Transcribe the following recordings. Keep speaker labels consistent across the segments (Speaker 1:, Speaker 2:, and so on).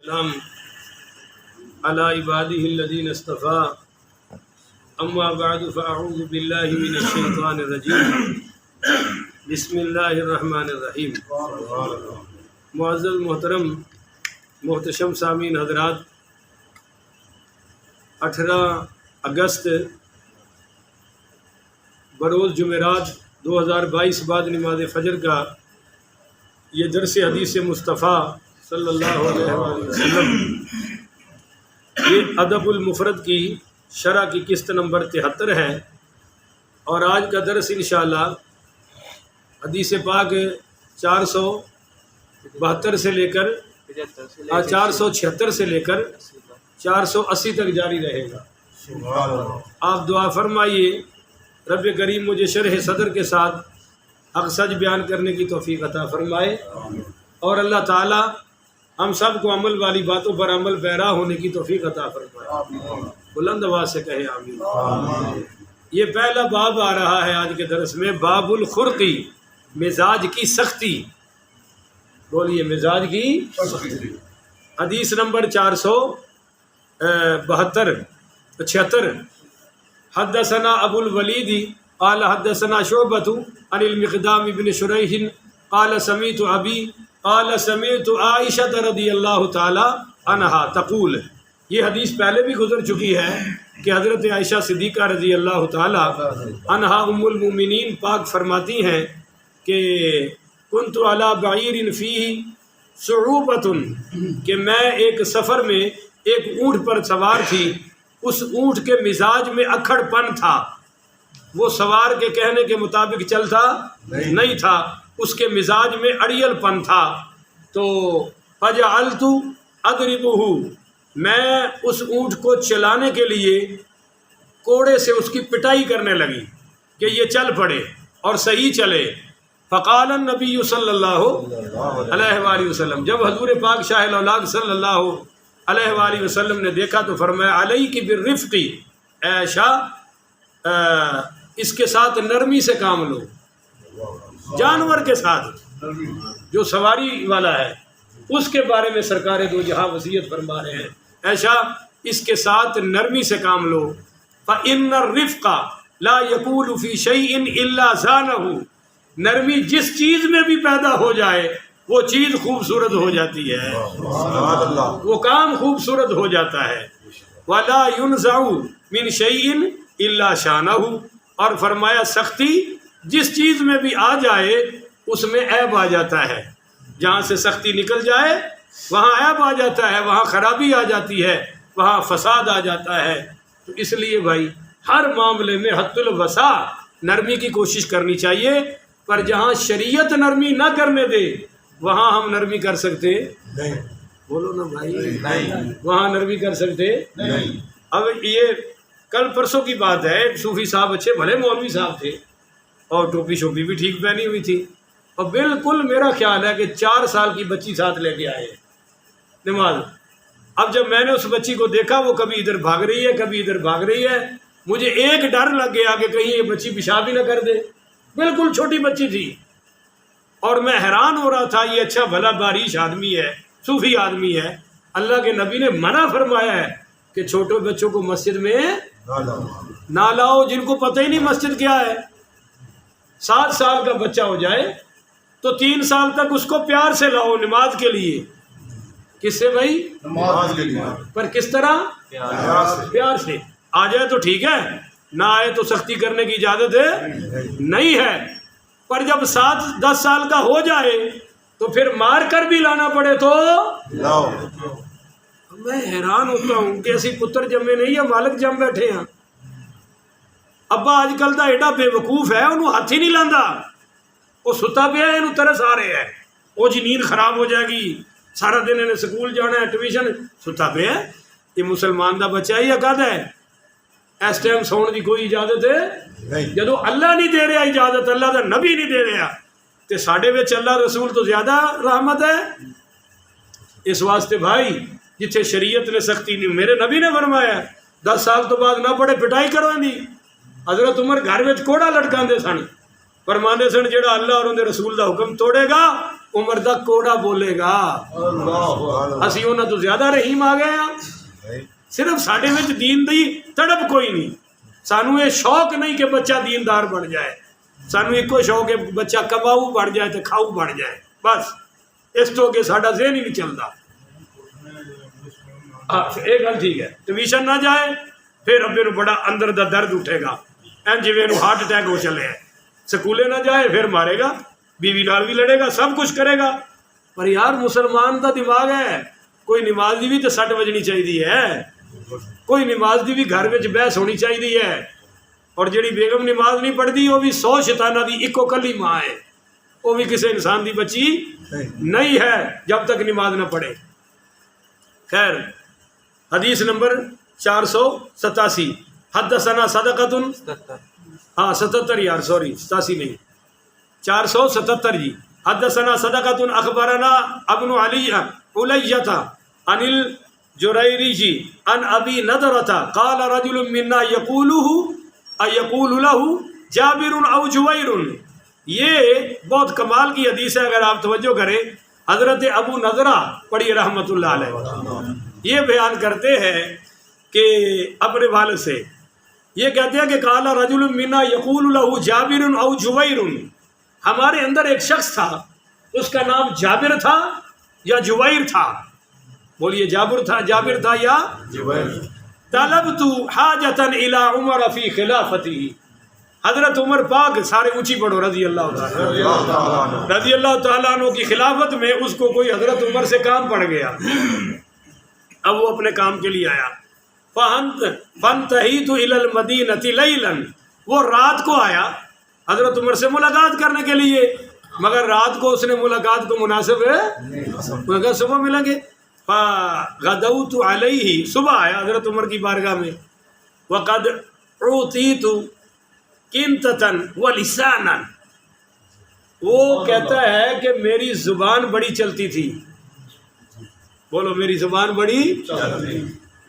Speaker 1: السلام على عباده الذين اصطفى اما بعد فاعوذ بالله من الشيطان الرجيم بسم اللہ الرحمن الرحیم۔ معزز محترم محتشم سامعین حضرات، 18 اگست بروز جمعرات 2022 بعد نماز فجر کا یہ درس حدیث مصطفیٰ صلی اللہ علیہ وآلہ وسلم، یہ ادب المفرد کی شرح کی قسط نمبر 73 ہے، اور آج کا درس انشاءاللہ حدیث پاک 472 سے لے کر 476 سے لے کر 480 تک جاری رہے گا۔ آپ دعا فرمائیے رب کریم مجھے شرح صدر کے ساتھ حق سچ بیان کرنے کی توفیق عطا فرمائے، اور اللہ تعالی ہم سب کو عمل والی باتوں پر عمل پیرا ہونے کی توفیق عطا فرمائے۔ بلند آواز سے کہے آمین۔ یہ پہلا باب آ رہا ہے آج کے درس میں، باب الخرقی، مزاج کی سختی۔ بولیے مزاج کی سختی۔ حدیث نمبر 476۔ حدثنا ابو الولید قال حدثنا شعبۃ عن المقدام بن شریح قال سمعت ابی قال سمعت عائشہ رضی اللہ تعالی عنہا تقول۔ یہ حدیث پہلے بھی گزر چکی ہے کہ حضرت عائشہ صدیقہ رضی اللہ تعالی عنہا ام المومنین پاک فرماتی ہیں کہ کنت علی بعیر فیہ صعوبۃ، کہ میں ایک سفر میں ایک اونٹ پر سوار تھی، اس اونٹ کے مزاج میں اکھڑ پن تھا، وہ سوار کے کہنے کے مطابق چلتا نہیں تھا، اس کے مزاج میں اڑیل پن تھا۔ تو فجعلت اضربہ، میں اس اونٹ کو چلانے کے لیے کوڑے سے اس کی پٹائی کرنے لگی کہ یہ چل پڑے اور صحیح چلے۔ فقال النبی صلی اللہ علیہ وآلہ وسلم، جب حضور پاک شاہ الاولاق صلی اللہ علیہ وآلہ وسلم نے دیکھا تو فرمایا علیک بالرفقی، اے عائشہ اس کے ساتھ نرمی سے کام لو۔ جانور کے ساتھ جو سواری والا ہے اس کے بارے میں سرکار دو جہاں وصیت فرما رہے ہیں، عائشہ اس کے ساتھ نرمی سے کام لو۔ فإن الرفق لا يكون في شيء إلا زانه، نرمی جس چیز میں بھی پیدا ہو جائے وہ چیز خوبصورت ہو جاتی ہے، وہ کام خوبصورت ہو جاتا ہے۔ وَلَا يُنْزَعُ مِنْ شَيْءٍ إِلَّا شَانَهُ، اور فرمایا سختی جس چیز میں بھی آ جائے اس میں عیب آ جاتا ہے، جہاں سے سختی نکل جائے وہاں عیب آ جاتا ہے، وہاں خرابی آ جاتی ہے، وہاں فساد آ جاتا ہے۔ تو اس لیے بھائی ہر معاملے میں حد الوسع نرمی کی کوشش کرنی چاہیے، پر جہاں شریعت نرمی نہ کرنے دے وہاں ہم نرمی کر سکتے نہیں، بولو نا بھائی نہیں، وہاں نرمی کر سکتے نہیں۔ اب یہ کل پرسوں کی بات ہے، ایک صوفی صاحب اچھے بھلے مولوی صاحب تھے اور ٹوپی شوپی بھی ٹھیک پہنی ہوئی تھی، اور بالکل میرا خیال ہے کہ 4 سال کی بچی ساتھ لے کے آئے نماز۔ اب جب میں نے اس بچی کو دیکھا وہ کبھی ادھر بھاگ رہی ہے کبھی ادھر بھاگ رہی ہے، مجھے ایک ڈر لگ گیا کہ کہیں یہ بچی پیشاب ہی نہ کر دے، بالکل چھوٹی بچی تھی، اور میں حیران ہو رہا تھا یہ اچھا بھلا باریش آدمی ہے، صوفی آدمی ہے، اللہ کے نبی نے منع فرمایا ہے کہ چھوٹے بچوں کو مسجد میں نہ لاؤ، جن کو پتہ ہی نہیں مسجد کیا ہے۔ 7 سال کا بچہ ہو جائے تو 3 سال تک اس کو پیار سے لاؤ نماز کے لیے۔ کس سے بھائی؟ نماز کے لیے۔ پر کس طرح؟ پیار سے۔ آ جائے تو ٹھیک ہے، نہ آئے تو سختی کرنے کی اجازت ہے نہیں ہے، پر جب 7-10 سال کا ہو جائے تو پھر مار کر بھی لانا پڑے تو لاؤ۔ میں حیران ہوتا ہوں کہ ایسی پتر جمے نہیں ہے، مالک جم بیٹھے ہیں۔ ابا اج کل دا ایڈا بے وقوف ہے، انہوں ہاتھ ہی نہیں لاندا، وہ ستا پیا ہے، انہوں ترس آ رہے ہیں، وہ جی نیند خراب ہو جائے گی، سارا دن انہیں سکول جانا ہے، ٹیوشن، ستا پیا ہے۔ یہ مسلمان دا بچہ ہی اکد ہے، اس ٹائم سون کی کوئی اجازت ہے جدو اللہ نہیں دے رہا اجازت، اللہ دا نبی نہیں دے رہا، تے ساڈے وچ اللہ رسول تو زیادہ رحمت ہے۔ اس واسطے بھائی جتھے شریعت نے سختی نہیں، میرے نبی نے فرمایا 10 سال تو بعد نہ پڑھے پٹائی کرو دی۔ حضرت عمر گھر وچ کوڑا لٹکاندے سن، فرماندے سن جڑا اللہ اور ان دے رسول دا حکم توڑے گا عمر دا کوڑا بولے گا. اسی انہاں تو زیادہ رحیم آ گئے ہیں. صرف ساڈے وچ دین دی تڑپ کوئی نہیں. سانو یہ شوق نہیں کہ بچہ دیندار بن جائے. سانو ایک شوق ہے بچہ کماؤ بڑھ جائے تو کھاؤ بڑھ جائے. بس اس تو کہ ساڈا ذہن ہی نہیں چلتا. یہ گل ٹھیک ہے. ٹیوشن نہ جائے پھر ابے نو بڑا اندر دا درد اٹھے گا این جویں نو ہارٹ اٹیک ہو چلے ہے. سکولے نہ جائے پھر مارے گا, بیوی نال بھی لڑے گا, سب کچھ کرے گا. پر یار مسلمان دا دماغ ہے. کوئی نماز دی بھی تو 60 بجنی چاہیے ہے. کوئی نماز دی بھی گھر وچ بحث ہونی چاہیے ہے. اور جڑی بیگم نماز نہیں پڑھتی وہ بھی 100 شیطانہ دی ایکو کلی ماں ہے. وہ بھی کسی انسان دی بچی نہیں ہے جب تک نماز نہ پڑھے. خیر حدیث نمبر 487 حدثنا صدقۃ 77 یار سوری 87 نہیں 477 جی. حدثنا صدقۃ اخبرنا ابن علیہ عن الجریری عن ابی نضرۃ قال رجل منا یقول له جابر او جویر. یہ بہت کمال کی حدیث ہے. اگر آپ توجہ کریں حضرت ابو نضرہ پڑھیے رحمۃ اللہ علیہ, یہ بیان کرتے ہیں کہ اپنے والد سے یہ کہتے ہیں کہ قال رجل منا یقول له جابر او جویر. ہمارے اندر ایک شخص تھا اس کا نام جابر تھا یا جویر تھا. بولیے جابر تھا یا جویر. طلبت حاجتا الی عمر فی خلافتی. حضرت عمر پاک سارے اونچی پڑھو رضی اللہ تعالیٰ عنہ کی خلافت میں اس کو کوئی حضرت عمر سے کام پڑ گیا. اب وہ اپنے کام کے لیے آیا. فانتہیت الی المدینۃ لیلا. وہ رات کو آیا حضرت عمر سے ملاقات کرنے کے لیے, مگر رات کو اس نے ملاقات کو مناسب ہے صبح ملیں گے. فغدوت علیہ. صبح آیا حضرت عمر کی بارگاہ میں. وقد اعطیت قنطۃ ولسانا. وہ کہتا ہے کہ میری زبان بڑی چلتی تھی. بولو میری زبان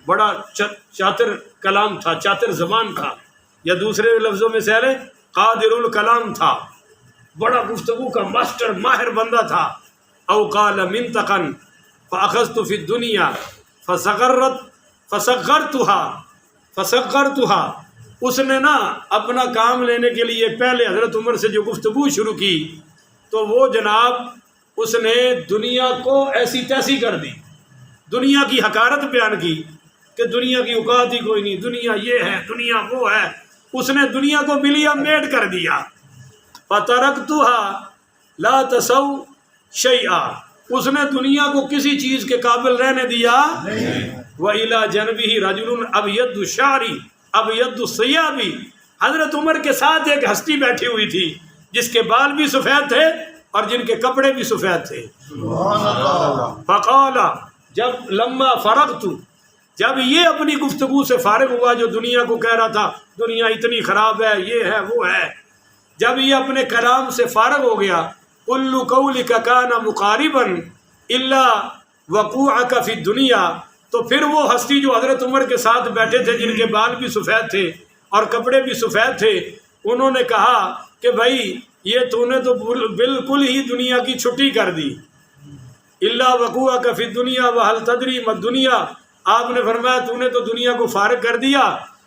Speaker 1: بڑا چاتر کلام تھا, چاتر زبان تھا, یا دوسرے لفظوں میں سے قادر الکلام تھا, بڑا گفتگو کا ماسٹر ماہر بندہ تھا. او قال منطقا فاخذت فی الدنیا فصغرتها. اس نے نا اپنا کام لینے کے لیے پہلے حضرت عمر سے جو گفتگو شروع کی تو وہ جناب اس نے دنیا کو ایسی تیسی کر دی. دنیا کی حقارت بیان کی کہ دنیا کی اوقات ہی کوئی نہیں, دنیا یہ ہے, دنیا وہ ہے. اس نے دنیا کو ملیا میٹ کر دیا. فَتَرَكْتُهَا لَا تَسَوْ شَيْئًا. اس نے دنیا کو کسی چیز کے قابل رہنے دیا. وَإِلَى جَنْبِهِ رَجُلٌ أَبْيَضُّ الشَّعْرِ أَبْيَضُّ الثِّيَابِ. حضرت عمر کے ساتھ ایک ہستی بیٹھی ہوئی تھی جس کے بال بھی سفید تھے اور جن کے کپڑے بھی سفید تھے. فَقَالَ. جب لما فرغت, جب یہ اپنی گفتگو سے فارغ ہوا, جو دنیا کو کہہ رہا تھا دنیا اتنی خراب ہے, یہ ہے وہ ہے, جب یہ اپنے کلام سے فارغ ہو گیا. کل قولک کان مقاربا الا وقوعک فی الدنیا. تو پھر وہ ہستی جو حضرت عمر کے ساتھ بیٹھے تھے جن کے بال بھی سفید تھے اور کپڑے بھی سفید تھے, انہوں نے کہا کہ بھائی یہ تو نے تو بالکل ہی دنیا کی چھٹی کر دی. الا وقوعک فی الدنیا وہل تدری ما الدنیا. آپ نے فرمایا تو نے تو دنیا کو فارغ کر دیا,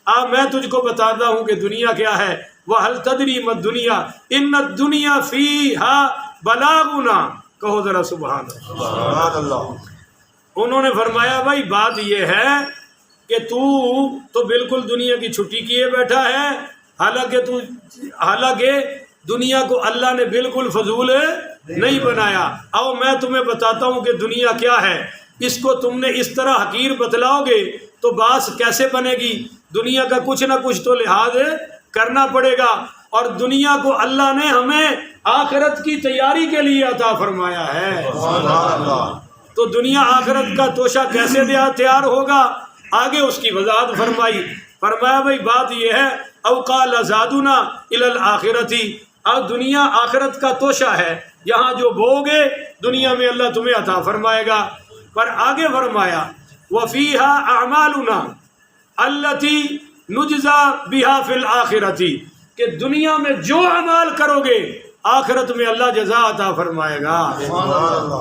Speaker 1: اب میں تجھ کو بتاتا ہوں کہ دنیا کیا ہے. وَهَلْ تَدْرِي مَا الدُّنْيَا إِنَّ الدُّنْيَا فِيهَا بَلَاغُنَا. کہو ذرا سبحان اللہ. انہوں نے فرمایا بھائی بات یہ ہے کہ تو بالکل دنیا کی چھٹی کیے بیٹھا ہے, حالانکہ دنیا کو اللہ نے بالکل فضول نہیں بنایا. او میں تمہیں بتاتا ہوں کہ دنیا کیا ہے. اس کو تم نے اس طرح حقیر بتلاؤ گے تو باس کیسے بنے گی. دنیا کا کچھ نہ کچھ تو لحاظ کرنا پڑے گا, اور دنیا کو اللہ نے ہمیں آخرت کی تیاری کے لیے عطا فرمایا ہے. تو دنیا آخرت کا توشہ کیسے تیار ہوگا, آگے اس کی وضاحت فرمائی. فرمایا بھائی بات یہ ہے او قال زادنا الی الاخرۃ. اب دنیا آخرت کا توشہ ہے, یہاں جو بوگے دنیا میں اللہ تمہیں عطا فرمائے گا. پر آگے فرمایا وفیہا اعمالنا التی نجزا بہا فی الآخرۃ. کہ دنیا میں جو اعمال کرو گے آخرت میں اللہ جزا عطا فرمائے گا۔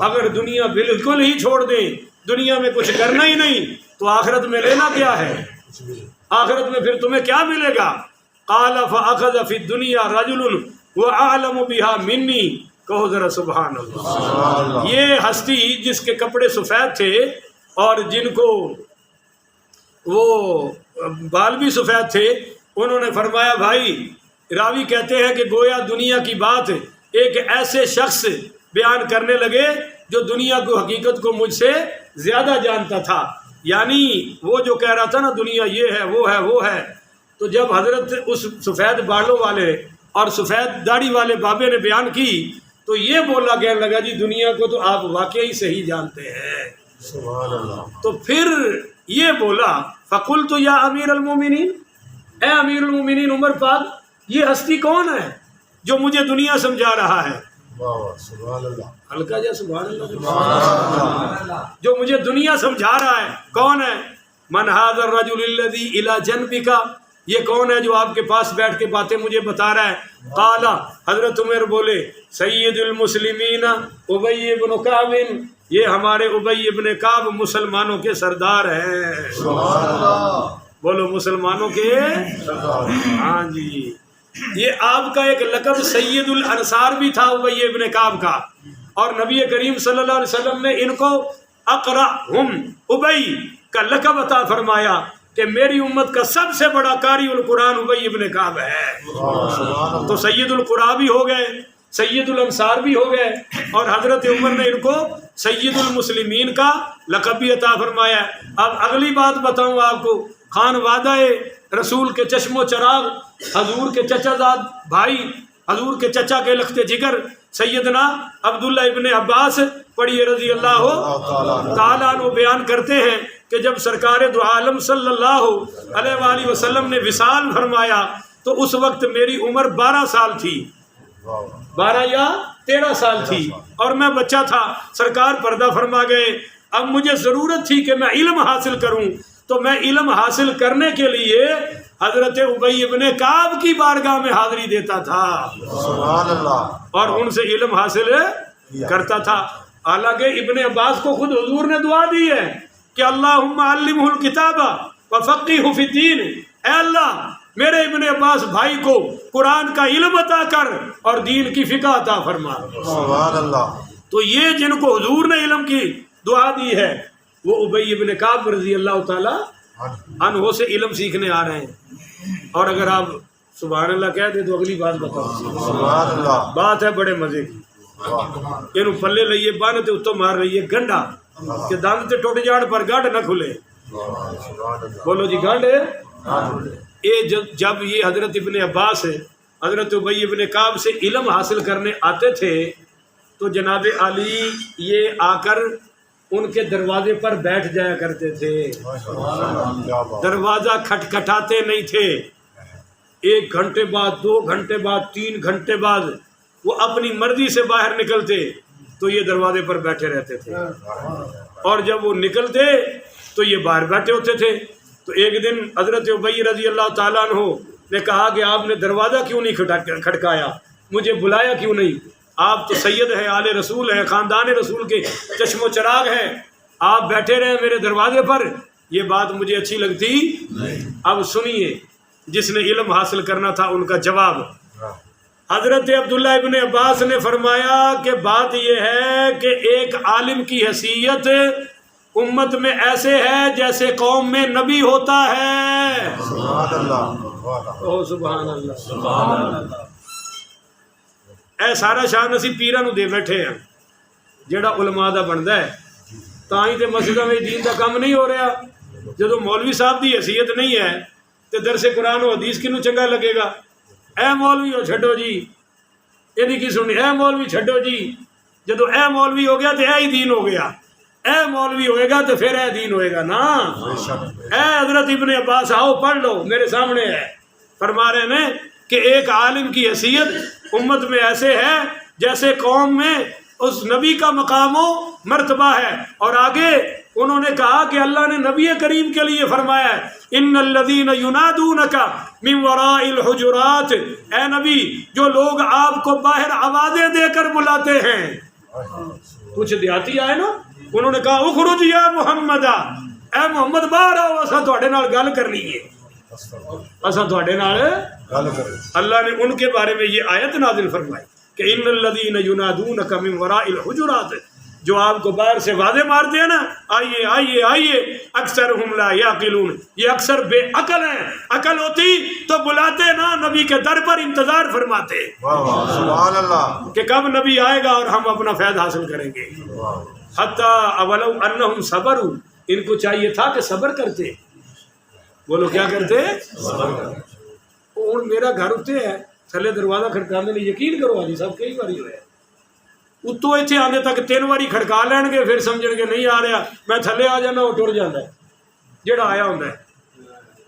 Speaker 1: اگر دنیا بالکل ہی چھوڑ دیں، دنیا میں کچھ کرنا ہی نہیں، تو آخرت میں لینا کیا ہے؟ آخرت میں پھر تمہیں کیا ملے گا؟ قال فاخذ فی الدنیا رجل واعلم بها منی، کہو ذرا سبحان اللہ۔ یہ ہستی جس کے کپڑے سفید تھے اور جن کو وہ بال بھی سفید تھے، انہوں نے فرمایا بھائی، راوی کہتے ہیں کہ گویا دنیا کی بات ایک ایسے شخص بیان کرنے لگے جو دنیا کو حقیقت کو مجھ سے زیادہ جانتا تھا، یعنی وہ جو کہہ رہا تھا نا دنیا یہ ہے وہ ہے وہ ہے، تو جب حضرت اس سفید بالوں والے اور سفید داڑھی والے بابے نے بیان کی تو یہ بولا کہنے لگا جی دنیا کو تو آپ واقعی صحیح جانتے ہیں۔
Speaker 2: سبحان اللہ۔
Speaker 1: تو پھر یہ بولا فقلت یا امیر المومنین، اے امیر المومنین عمر پاک، یہ ہستی کون ہے جو مجھے دنیا سمجھا رہا ہے؟
Speaker 2: واہ سبحان اللہ۔
Speaker 1: ہلکا جا سبحان اللہ، جو مجھے دنیا سمجھا رہا ہے کون ہے؟ من ھذا الرجل الذی الی جنبک، یہ کون ہے جو آپ کے پاس بیٹھ کے باتیں مجھے بتا رہا ہے؟ قال، حضرت عمر بولے سید المسلمین ابی بن کعب، یہ ہمارے ابی بن کعب مسلمانوں کے سردار ہیں۔
Speaker 2: سبحان اللہ۔
Speaker 1: بولو مسلمانوں کے ہاں جی، یہ آپ کا ایک لقب سید الانصار بھی تھا ابی ابن کعب کا، اور نبی کریم صلی اللہ علیہ وسلم نے ان کو اقرأہم ابی کا لقب عطا فرمایا کہ میری امت کا سب سے بڑا قاری القرآن ابی ابن کعب ہے۔ تو سید القرآن بھی ہو گئے، سید الانصار بھی ہو گئے، اور حضرت عمر نے ان کو سید المسلمین کا لقب بھی عطا فرمایا۔ اب اگلی بات بتاؤں آپ کو، خان وعدہ رسول کے چشم و چراغ، حضور کے چچا زاد بھائی، حضور کے چچا کے لخت جگر سیدنا عبداللہ ابن عباس پڑھیے رضی اللہ تعالیٰ عنہ، بیان کرتے ہیں کہ جب سرکار دو عالم صلی اللہ علیہ وآلہ وسلم نے وصال فرمایا تو اس وقت میری عمر 12 سال تھی، 12 یا 13 سال تھی، اور میں بچہ تھا۔ سرکار پردہ فرما گئے، اب مجھے ضرورت تھی کہ میں علم حاصل کروں، تو میں علم حاصل کرنے کے لیے حضرت ابی ابن کعب کی بارگاہ میں حاضری دیتا تھا،
Speaker 2: سبحان اللہ،
Speaker 1: اور ان سے علم حاصل کرتا تھا۔ حالانکہ ابن عباس کو خود حضور نے دعا دی ہے کہ اللہم علمہ الکتاب وفقہہ فی الدین، اے اللہ میرے ابن عباس بھائی کو قرآن کا علم عطا کر اور دین کی فقہ عطا فرما۔
Speaker 2: سبحان اللہ۔
Speaker 1: تو یہ جن کو حضور نے علم کی دعا دی ہے وہ ابی ابن کعب رضی اللہ تعالی عنہ سے علم سیکھنے آ رہے ہیں۔ اور اگر آپ سبحان اللہ کہہ دیں تو اگلی بات بتاؤ،
Speaker 2: سبحان اللہ۔
Speaker 1: بات ہے بڑے مزے کی۔ یہ پلے لئیے بن تے اتوں مار رہی ہے گنڈا کہ دند تے ٹوٹ جان پر گنڈ نہ کھلے۔ بولو جی گنڈ جب یہ حضرت ابن عباس حضرت ابی ابن کعب سے علم حاصل کرنے آتے تھے تو جناب علی یہ آ کر ان کے دروازے پر بیٹھ جایا کرتے تھے، دروازہ کھٹکھٹاتے نہیں تھے۔ 1 گھنٹے بعد، 2 گھنٹے بعد، 3 گھنٹے بعد وہ اپنی مرضی سے باہر نکلتے تو یہ دروازے پر بیٹھے رہتے تھے، اور جب وہ نکلتے تو یہ باہر بیٹھے ہوتے تھے۔ تو ایک دن حضرت ابی رضی اللہ تعالیٰ عنہ نے کہا کہ آپ نے دروازہ کیوں نہیں کھٹکایا، مجھے بلایا کیوں نہیں؟ آپ تو سید ہیں، آل رسول ہیں، خاندان رسول کے چشم و چراغ ہیں، آپ بیٹھے رہے میرے دروازے پر، یہ بات مجھے اچھی لگتی نہیں۔ اب سنیے جس نے علم حاصل کرنا تھا ان کا جواب۔ حضرت عبداللہ ابن عباس نے فرمایا کہ بات یہ ہے کہ ایک عالم کی حیثیت امت میں ایسے ہے جیسے قوم میں نبی ہوتا ہے۔
Speaker 2: سبحان اللہ۔
Speaker 1: او سبحان اللہ، سبحان اللہ۔ اے سارا شان اسی پیراں نو دے بیٹھے ہیں، جڑا علماء دا بندا ہے تاں ہی تے مسجداں وچ دین دا کام نہیں ہو رہا۔ جدوں مولوی صاحب دی حیثیت نہیں ہے تے درس قرآن و حدیث کنوں چنگا لگے گا؟ اے مولوی ہو چھڈو جی، یہ کی سننی، اے مولوی چھڈو جی۔ جدوں اے مولوی ہو گیا تے اے ہی دین ہو گیا، اے مولوی ہوئے گا تو پھر اے دین ہوئے گا نا۔ اے حضرت ابن عباس آؤ پڑھ لو، میرے سامنے ہے، فرما رہے ہیں کہ ایک عالم کی حیثیت امت میں ایسے ہے جیسے قوم میں اس نبی کا مقام و مرتبہ ہے، اور آگے انہوں نے کہا کہ اللہ نے نبی کریم کے لیے فرمایا ہے ان الذین ینادونک من وراء الحجرات، اے نبی جو لوگ آپ کو باہر آوازیں دے کر بلاتے ہیں، کچھ دیہاتی آئے نا، انہوں نے کہا اخرج یا محمد، اے محمد باہر آؤ، اسا تواڈے نال گل کرنی ہے، اسا تواڈے نال
Speaker 2: گل کرے۔
Speaker 1: اللہ نے ان کے بارے میں یہ آیت نازل فرمائی کہ ان الذین ینادونک من وراء الحجرات، جو آپ کو باہر سے وعدے مارتے ہیں نا، آئیے آئیے آئیے، اکثرہم لا یعقلون، یہ اکثر بے عقل ہیں، عقل ہوتی تو بلاتے نا، نبی کے در پر انتظار فرماتے
Speaker 2: واہ واہ، سبحان اللہ،
Speaker 1: کہ کب نبی آئے گا اور ہم اپنا فیض حاصل کریں گے۔
Speaker 2: واہ،
Speaker 1: حتیٰ اولو انہم صبروا، ان کو چاہیے تھا کہ صبر کرتے، بولو کیا کرتے؟ اور میرا گھر اتنے ہے، تھلے دروازہ کھڑکانے نے یقین کرو حاجی صاحب کئی باری ہوئے، اتوں اتنے آنے تک 3 باری کھڑکا لین گے، پھر سمجھن گے نہیں آ رہا، میں تھلے آ جانا، وہ ٹر جاتا ہے جڑا آیا ہوتا ہے۔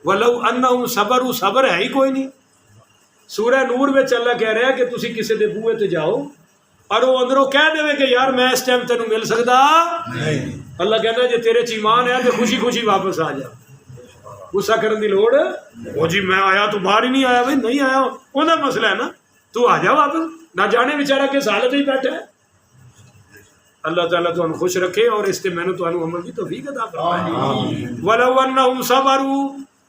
Speaker 1: ولو انہم صبروا، صبر ہے ہی کوئی نہیں۔ سورہ نور میں اللہ کہہ رہا ہے کہ تسی کسی دے بوئے تے جاؤ اور وہ اندروں کہہ دے کہ یار میں اس ٹائم تینوں مل سکتا
Speaker 2: نہیں،
Speaker 1: اللہ کہتا ہے جی تیرے چ ایمان ہے تو خوشی خوشی واپس آ جا، غصہ کرنے کی لوڑ وہ جی میں آیا تو باہر ہی نہیں آیا، بھائی نہیں آیا وہ مسئلہ ہے نا، تو آ جا واپس، نہ جانے بیچارہ کس حالت ہی بیٹھا ہے۔ اللہ تعالیٰ تو ہم خوش رکھے اور اس کے میں نے تو عمل کی توفیق عطا فرمائے۔ وَلَوْ أَنَّهُمْ صَبَرُوا،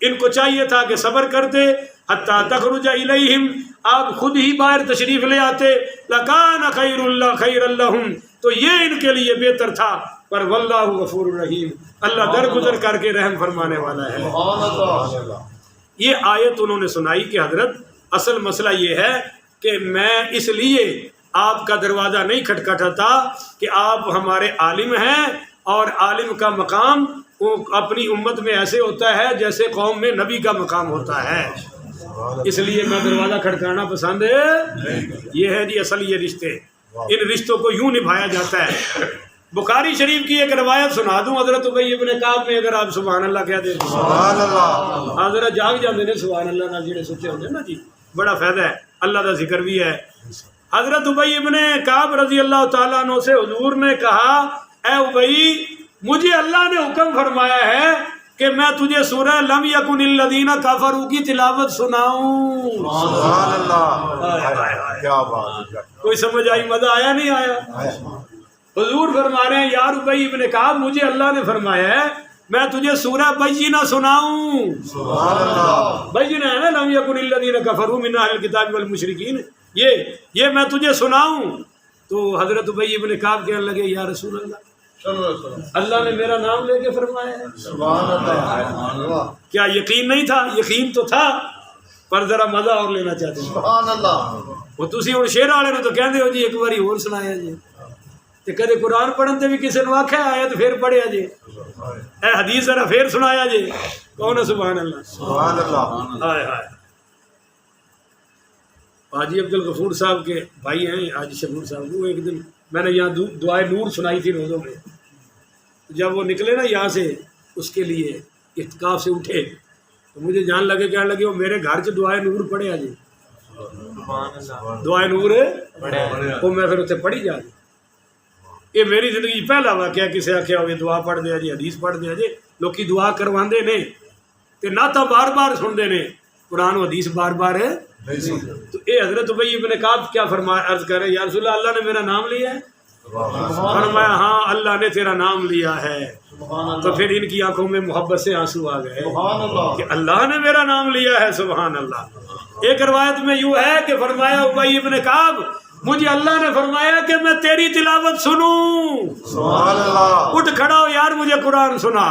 Speaker 1: ان کو چاہیے تھا کہ صبر کرتے، حتیٰ تخرج الیہم، آپ خود ہی باہر تشریف لے آتے، لَكَانَ خَيْرًا لَّهُمْ، تو یہ ان کے لیے بہتر تھا، پر واللہ غفور الرحیم، اللہ درگزر کر کے رحم فرمانے والا ہے۔
Speaker 2: سبحان اللہ،
Speaker 1: یہ آیت انہوں نے سنائی کہ حضرت اصل مسئلہ یہ ہے کہ میں اس لیے آپ کا دروازہ نہیں کھٹکھٹاتا کہ آپ ہمارے عالم ہیں، اور عالم کا مقام وہ اپنی امت میں ایسے ہوتا ہے جیسے قوم میں نبی کا مقام ہوتا ہے، اس لیے میں دروازہ کھٹکانا پسند ہے۔ یہ ہے جی اصل یہ رشتے، ان رشتوں کو یوں نبھایا جاتا ہے۔ بخاری شریف کی ایک روایت سنا دوں، حضرت ابی ابن کعب میں، اگر آپ سبحان اللہ کہہ دیں،
Speaker 2: سبحان اللہ،
Speaker 1: حضرت جاگ جاندے نے سبحان اللہ نال، جڑے سچے ہوندے نا جی، بڑا فائدہ ہے، اللہ کا ذکر بھی ہے۔ حضرت ابی ابن کعب رضی اللہ تعالیٰ عنہ سے حضور نے کہا، اے ابی مجھے اللہ نے حکم فرمایا ہے کہ میں تجھے سورہ لم یکن الذین کفروا کی تلاوت سناؤں۔
Speaker 2: سبحان اللہ، کیا بات ہے،
Speaker 1: کوئی سمجھ آئی؟ مزہ آیا نہیں آیا؟ حضور فرما رہے ہیں یار ابی ابن کعب مجھے اللہ نے فرمایا ہے میں تجھے سورہ بینہ سناؤں۔
Speaker 2: سبحان اللہ،
Speaker 1: بینہ ہے نا، لم یکن الذین کفروا من اہل الکتاب والمشرکین، یہ میں تجھے سناؤں۔ تو حضرت ابی ابن کعب کہنے لگے یا رسول اللہ، اللہ نے میرا نام لے کے فرمایا ہے۔
Speaker 2: سبحان اللہ،
Speaker 1: کیا یقین نہیں تھا؟ یقین تو تھا، پر ذرا مزہ اور لینا چاہتے ہیں۔
Speaker 2: سبحان اللہ،
Speaker 1: وہ تسی ہوں شیر والے نو تو کہندے ہو جی ایک باری اور سنایا جی، تے کدے قرآن پڑھن تے بھی کسی نے آکھیا آیا تو پھر پڑھیا جی، اے حدیث ذرا پھر سنایا جی، کون ہے سبحان اللہ؟
Speaker 2: سبحان اللہ،
Speaker 1: ہائے ہائے۔ حاجی عبد الغفور صاحب کے بھائی ہیں حاجی شکور صاحب، وہ ایک دن میں نے یہاں دعائے نور سنائی تھی روزوں میں، جب وہ نکلے نا یہاں سے اس کے لیے اعتکاف سے اٹھے تو مجھے جان لگے کہنے لگے وہ میرے گھر سے دعائے نور پڑھے آ جی، دعائے نور وہ میں پھر اتنے پڑھی جا جی۔ یہ میری زندگی پہلا واقعہ کسی آخیا ہوئے دعا پڑھ دیا جی، حدیث پڑھ دیا جی، لوکی دعا کرواندے نے تے نعتاں بار بار سنتے نے، قرآن و حدیث بار بار ہے۔ تو اے حضرت ابی ابن کعب کیا فرمایا، عرض کرے یا رسول اللہ اللہ نے میرا نام لیا ہے؟ فرمایا ہاں اللہ نے تیرا نام لیا ہے۔ تو پھر ان کی آنکھوں میں محبت سے آنسو آ گئے کہ اللہ نے میرا نام لیا ہے، سبحان اللہ۔ ایک روایت میں یوں ہے کہ فرمایا ابی ابن کعب مجھے اللہ نے فرمایا کہ میں تیری تلاوت سنوں،
Speaker 2: سبحان اللہ،
Speaker 1: اٹھ کھڑا ہو یار مجھے قرآن سنا۔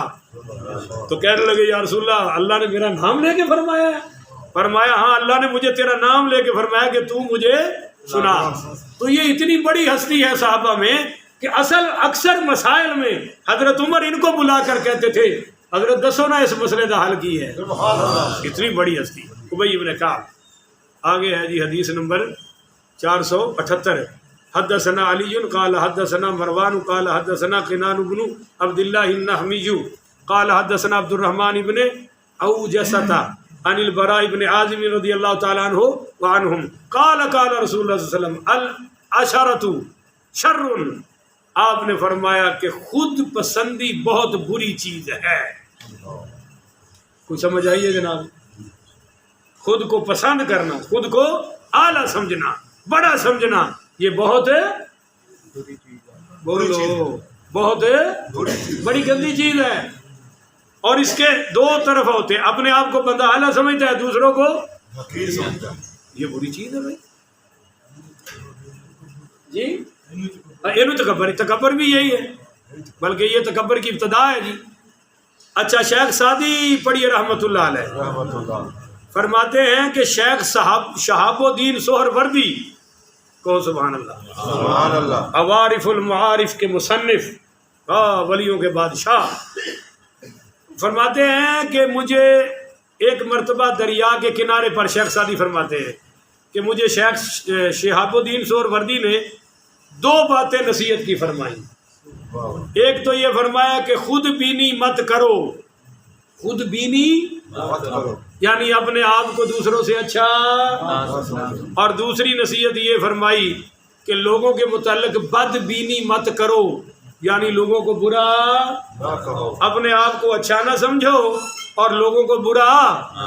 Speaker 1: تو کہنے لگے یا رسول اللہ اللہ نے میرا نام لے کے فرمایا ہے؟ فرمایا ہاں اللہ نے مجھے تیرا نام لے کے فرمایا کہ تو مجھے سنا۔ تو یہ اتنی بڑی ہستی ہے صحابہ میں کہ اکثر مسائل میں حضرت عمر ان کو بلا کر کہتے تھے حضرت دسو نا اس مسئلے کا حل کی ہے، اتنی بڑی ہستی ابی ابن کعب۔ آگے ہے جی حدیث نمبر 478، حدثنا علی قال حدثنا مروان قال حدثنا قنان بن عبد الله النحوی قال حدثنا عبد الرحمن بن اوجسة عن البراء بن عازم رضی اللہ تعالیٰ عنہ وعنہم قال قال رسول اللہ صلی اللہ علیہ وسلم العشرة شر آپ نے فرمایا کہ خود پسندی بہت بری چیز ہے. کچھ سمجھ آئیے جناب؟ خود کو پسند کرنا، خود کو اعلیٰ سمجھنا، بڑا سمجھنا، یہ بہت بولو بہت بڑی گندی چیز ہے. اور اس کے دو طرف ہوتے ہیں، اپنے آپ کو بندہ اعلیٰ سمجھتا ہے، دوسروں کو
Speaker 2: حقیر سمجھتا ہے.
Speaker 1: یہ بری چیز ہے بھائی. جی یہ تکبر بھی یہی ہے، بلکہ یہ تکبر کی ابتدا ہے جی. اچھا شیخ سعدی پڑھیے رحمۃ اللہ علیہ،
Speaker 2: رحمت اللہ.
Speaker 1: فرماتے ہیں کہ شیخ شہاب الدین سہروردی کو سبحان اللہ
Speaker 2: سبحان اللہ.
Speaker 1: عوارف المعارف کے مصنف، ولیوں کے بادشاہ، فرماتے ہیں کہ مجھے ایک مرتبہ دریا کے کنارے پر شیخ سعدی فرماتے ہیں کہ مجھے شیخ شہاب الدین سہروردی نے دو باتیں نصیحت کی فرمائی. ایک تو یہ فرمایا کہ خود بینی مت کرو، خود بینی
Speaker 2: مت کرو.
Speaker 1: یعنی اپنے آپ کو دوسروں سے اچھا، اور دوسری نصیحت یہ فرمائی کہ لوگوں کے متعلق بد بینی مت کرو، یعنی لوگوں کو برا،
Speaker 2: نہ کہو.
Speaker 1: اپنے آپ کو اچھا نہ سمجھو اور لوگوں کو برا.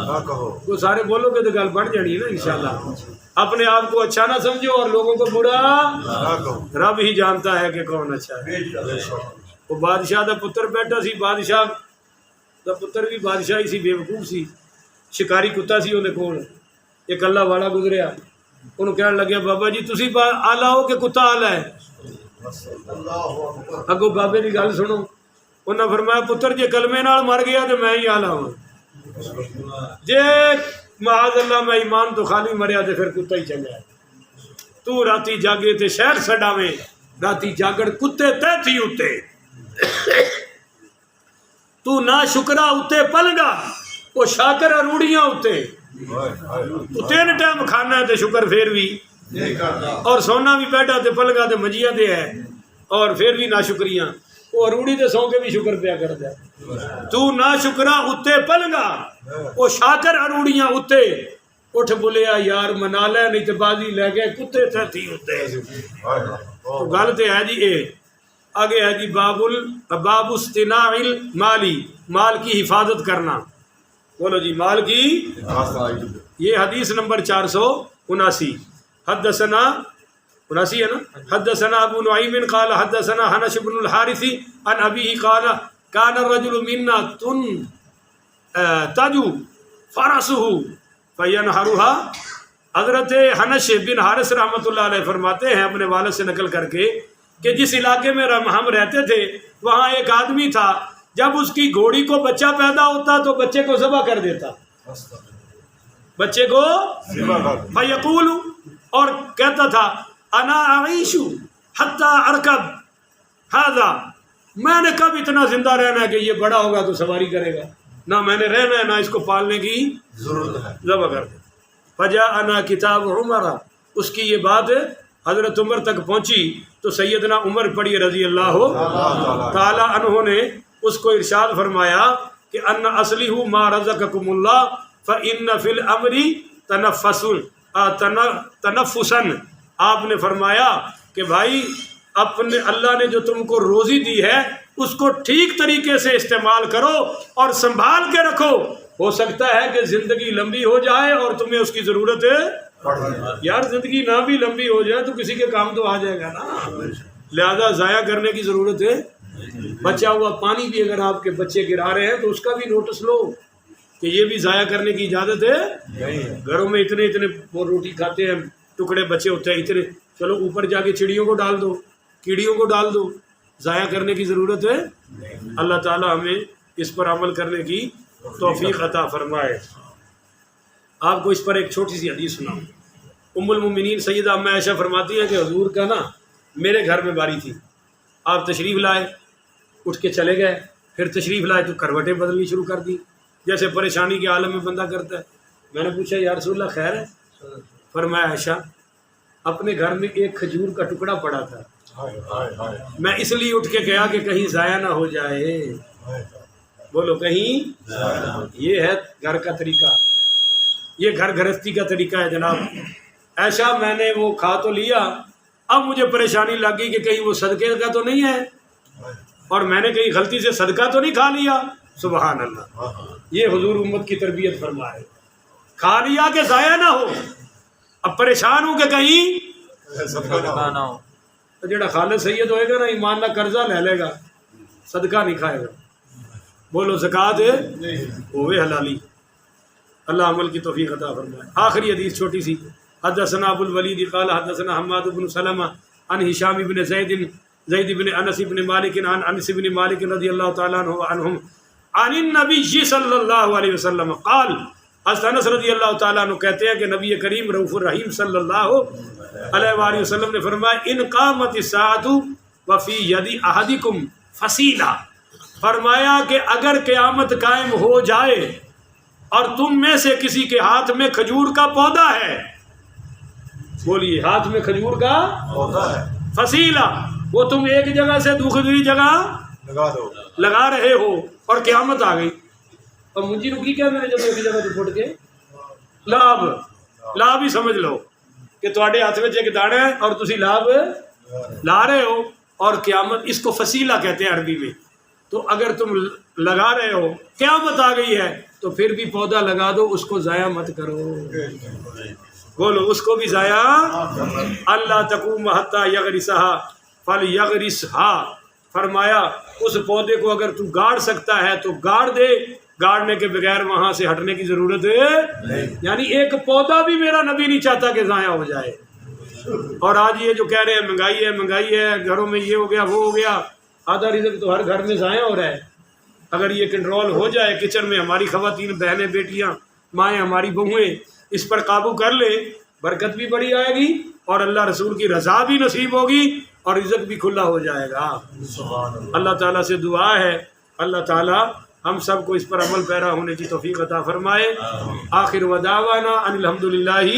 Speaker 2: نہ کہو.
Speaker 1: تو سارے بولو گے تو گل بڑھ جانی نا انشاءاللہ. اپنے آپ کو اچھا نہ سمجھو اور لوگوں کو برا.
Speaker 2: نہ کہو.
Speaker 1: رب ہی جانتا ہے کہ کون اچھا ہے.
Speaker 2: بے شک.
Speaker 1: وہ بادشاہ دا پتر بیٹھا سی، بادشاہ دا پتر بھی بادشاہی سی، بیوقوف سی، شکاری کتا سی اندے کول. ایک اللہ والا گزریا، انہوں کہنے لگیا بابا جی تسی آلہ ہو کہ کتا آلہ ہے؟ اگو بابے کی گل سنو. انہوں نے فرمایا پتر جے کلمے نال مر گیا تو میں ہی آلہ ہوں، جے معاذ اللہ میں ایمان تو خالی مریا تو پھر کتا ہی چلیا. تو راتی جاگے تے شہر سڈاویں، راتی جاگڑ کتے تے تھی اتے، تو نہ شکرا اتے پلگا وہ شاکر اروڑیاں اتے. تو تین ٹائم کھانا ہے تے شکر پھر بھی، اور سونا بھی بیٹھا تے پلگا تے منجیاں تے ہے، اور پھر بھی نہ شکریاں. وہ اروڑی تے سو کے بھی شکر پیا کر دیا. تو نہ شکرا اتے پلگا وہ شاکر اروڑیاں اتے. اٹھ بولیا یار منا لے نہیں تے بازی لے گئے کتے تے تھی اتے. تو گل تے ہے جی اے. آگے ہے جی باب استناع المالی، مال کی حفاظت کرنا. بولو جی مال کی، یہ حدیث نمبر 479. حدثنا 79 ہے نا. حدثنا ابو نعیم قال حدثنا حنش بن الحارث عن ابيه قال كان الرجل منا تجو فرسه فينهرها. حضرت حنش بن حارث رحمۃ اللہ علیہ فرماتے ہیں اپنے والد سے نقل کر کے کہ جس علاقے میں ہم رہتے تھے وہاں ایک آدمی تھا، جب اس کی گھوڑی کو بچہ پیدا ہوتا تو بچے کو ذبح کر دیتا، بچے کو فیقول، اور کہتا تھا انا اعیش حتی ارکب ھذا، میں نے کب اتنا زندہ رہنا ہے کہ یہ بڑا ہوگا تو سواری کرے گا، نہ میں نے رہنا ہے نہ اس کو پالنے کی
Speaker 2: ضرورت ہے.
Speaker 1: ذبح کر دے. فجاءنا کتاب عمر، اس کی یہ بات حضرت عمر تک پہنچی تو سیدنا عمر پڑھی رضی اللہ تعالی عنہ نے اس کو ارشاد فرمایا کہ ان اصلی ما رزقکم اللہ فإن فی الامر تنفسا. آپ نے فرمایا کہ بھائی اپنے اللہ نے جو تم کو روزی دی ہے اس کو ٹھیک طریقے سے استعمال کرو اور سنبھال کے رکھو. ہو سکتا ہے کہ زندگی لمبی ہو جائے اور تمہیں اس کی ضرورت ہے. یار زندگی نہ بھی لمبی ہو جائے تو کسی کے کام تو آ جائے گا نا، لہذا ضائع کرنے کی ضرورت ہے. بچا ہوا پانی بھی اگر آپ کے بچے گرا رہے ہیں تو اس کا بھی نوٹس لو کہ یہ بھی ضائع کرنے کی اجازت ہے. گھروں میں اتنے وہ روٹی کھاتے ہیں، ٹکڑے بچے ہوتے ہیں اتنے، چلو اوپر جا کے چڑیوں کو ڈال دو، کیڑیوں کو ڈال دو، ضائع کرنے کی ضرورت ہے. اللہ تعالی ہمیں اس پر عمل کرنے کی توفیق عطا فرمائے. آپ کو اس پر ایک چھوٹی سی حدیث سناؤں. ام المومنین سیدہ ام عائشہ فرماتی ہیں کہ حضور کا نا میرے گھر میں باری تھی، آپ تشریف لائے، اٹھ کے چلے گئے، پھر تشریف لائے تو کروٹیں بدلنی شروع کر دی جیسے پریشانی کے عالم میں بندہ کرتا ہے. میں نے پوچھا یا رسول اللہ خیر ہے؟ فرمایا عائشہ اپنے گھر میں ایک کھجور کا ٹکڑا پڑا تھا، میں اس لیے اٹھ کے گیا کہ کہیں ضائع نہ ہو جائے. بولو کہیں، یہ ہے گھر کا طریقہ، یہ گھر گھرستی کا طریقہ ہے جناب. ایسا میں نے وہ کھا تو لیا اب مجھے پریشانی لگ گئی کہ کہیں وہ صدقے کا تو نہیں ہے اور میں نے کہیں غلطی سے صدقہ تو نہیں کھا لیا. سبحان اللہ. یہ حضور امت کی تربیت فرمائے. کھا لیا کہ ضائع نہ ہو. اب پریشان ہوں کہ کہیں
Speaker 2: صدقہ نہ ہو.
Speaker 1: جڑا خالد سید ہوئے گا نا ایمان نہ قرضہ لے لے گا, صدقہ نہیں کھائے گا. بولو زکوٰۃ ہوئے حلالی. اللہ عمل کی توفیق عطا فرمائے. آخری حدیث چھوٹی سی. حدثنا ابو الولید قال حدثنا حماد بن سلمہ عن ہشام بن زید بن انس بن مالک عن انس بن مالک رضی اللہ تعالیٰ عنہم عن النبی صلی اللہ علیہ وسلم قال. حضرت انس رضی اللہ تعالیٰ عنہ کہتے ہیں کہ نبی کریم رؤوف الرحیم صلی اللہ علیہ وآلہ وسلم نے فرمایا ان قامت الساعۃ وفی ید احدکم فصیلہ. فرمایا کہ اگر قیامت قائم ہو جائے اور تم میں سے کسی کے ہاتھ میں کھجور کا پودا ہے, بولیے ہاتھ میں کھجور کا
Speaker 2: ہوتا ہے,
Speaker 1: فصیلہ, وہ تم ایک جگہ سے دوسری جگہ
Speaker 2: لگا دو,
Speaker 1: لگا رہے ہو اور قیامت آ گئی. اور مجھے رکی کیا میں نے جب ایک جگہ تو پھٹ کے لاب ہی سمجھ لو کہ تواڈے ہاتھ میں ایک دانا ہے اور تسی لاب لا رہے ہو اور قیامت, اس کو فصیلہ کہتے ہیں عربی میں. تو اگر تم لگا رہے ہو قیامت آ گئی ہے تو پھر بھی پودا لگا دو, اس کو ضائع مت کرو. بولو اس کو بھی ضائع. اللہ تقوم حتی یغرسها فلیغرسها. فرمایا اس پودے کو اگر تو گاڑ سکتا ہے تو گاڑ دے, گاڑنے کے بغیر وہاں سے ہٹنے کی ضرورت ہے. یعنی ایک پودا بھی میرا نبی نہیں چاہتا کہ ضائع ہو جائے. اور آج یہ جو کہہ رہے ہیں مہنگائی ہے گھروں میں یہ ہو گیا وہ ہو گیا, آدھا رزق تو ہر گھر میں ضائع ہو رہا ہے. اگر یہ کنٹرول ہو جائے, کچن میں ہماری خواتین بہنیں بیٹیاں مائیں ہماری بہویں اس پر قابو کر لے, برکت بھی بڑی آئے گی اور اللہ رسول کی رضا بھی نصیب ہوگی اور رزق بھی کھلا ہو جائے گا. اللہ تعالیٰ سے دعا ہے اللہ تعالیٰ ہم سب کو اس پر عمل پیرا ہونے کی توفیق عطا فرمائے. آخر ودعوانا ان الحمدللہ